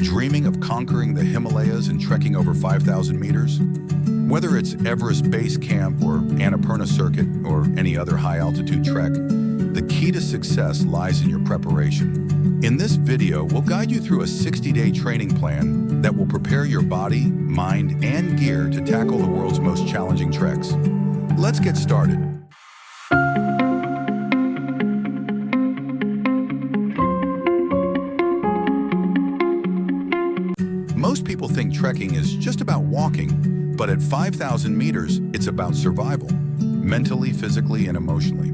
Dreaming of conquering the Himalayas and trekking over 5,000 meters? Whether it's Everest Base Camp or Annapurna Circuit or any other high-altitude trek, the key to success lies in your preparation. In this video, we'll guide you through a 60-day training plan that will prepare your body, mind, and gear to tackle the world's most challenging treks. Let's get started. Most people think trekking is just about walking, but at 5,000 meters, it's about survival, mentally, physically, and emotionally.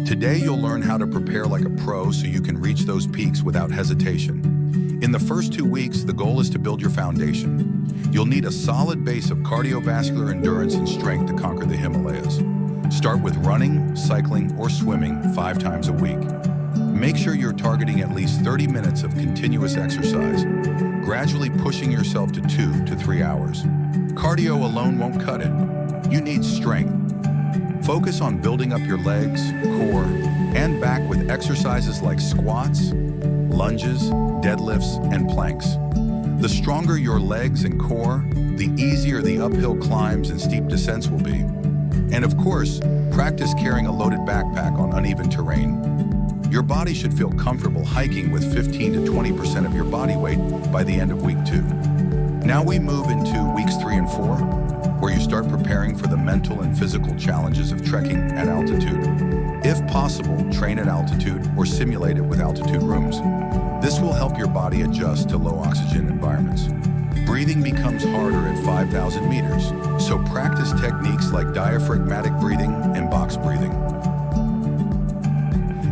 Today, you'll learn how to prepare like a pro so you can reach those peaks without hesitation. In the first 2 weeks, the goal is to build your foundation. You'll need a solid base of cardiovascular endurance and strength to conquer the Himalayas. Start with running, cycling, or swimming 5 times a week. Make sure you're targeting at least 30 minutes of continuous exercise, gradually pushing yourself to 2 to 3 hours. Cardio alone won't cut it. You need strength. Focus on building up your legs, core, and back with exercises like squats, lunges, deadlifts, and planks. The stronger your legs and core, the easier the uphill climbs and steep descents will be. And of course, practice carrying a loaded backpack on uneven terrain. Your body should feel comfortable hiking with 15 to 20% of your body weight by the end of week 2. Now we move into weeks 3 and 4, where you start preparing for the mental and physical challenges of trekking at altitude. If possible, train at altitude or simulate it with altitude rooms. This will help your body adjust to low oxygen environments. Breathing becomes harder at 5,000 meters, so practice techniques like diaphragmatic breathing and box breathing.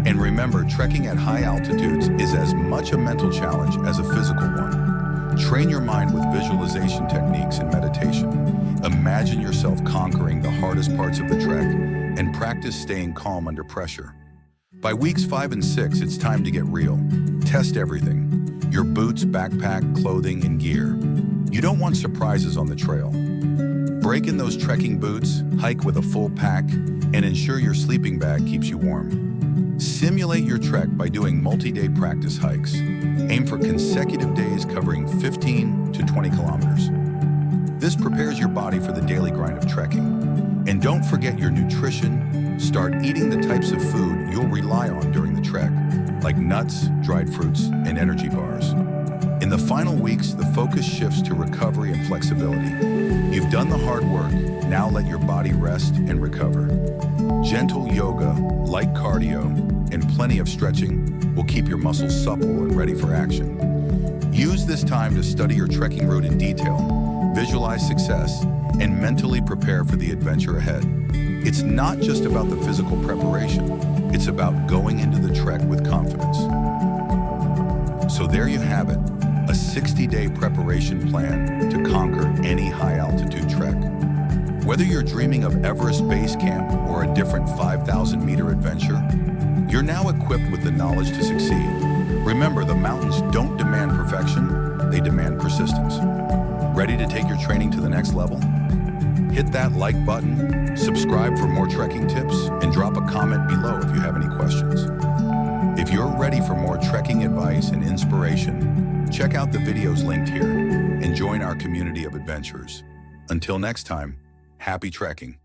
And remember, trekking at high altitudes is as much a mental challenge as a physical one. Train your mind with visualization techniques and meditation. Imagine yourself conquering the hardest parts of the trek and practice staying calm under pressure. By weeks 5 and 6, it's time to get real. Test everything: your boots, backpack, clothing, and gear. You don't want surprises on the trail. Break in those trekking boots, hike with a full pack, and ensure your sleeping bag keeps you warm. Simulate your trek by doing multi-day practice hikes. Aim for consecutive days covering 15 to 20 kilometers. This prepares your body for the daily grind of trekking. And don't forget your nutrition. Start eating the types of food you'll rely on during the trek, like nuts, dried fruits, and energy bars. In the final weeks, the focus shifts to recovery and flexibility. You've done the hard work, now let your body rest and recover. Gentle yoga, light cardio, and plenty of stretching will keep your muscles supple and ready for action. Use this time to study your trekking route in detail, visualize success, and mentally prepare for the adventure ahead. It's not just about the physical preparation, it's about going into the trek with confidence. So there you have it, a 60-day preparation plan to conquer any high-altitude trek. Whether you're dreaming of Everest Base Camp or a different 5,000-meter adventure, you're now equipped with the knowledge to succeed. Remember, the mountains don't demand perfection, they demand persistence. Ready to take your training to the next level? Hit that like button, subscribe for more trekking tips, and drop a comment below if you have any questions. If you're ready for more trekking advice and inspiration, check out the videos linked here and join our community of adventurers. Until next time, happy trekking.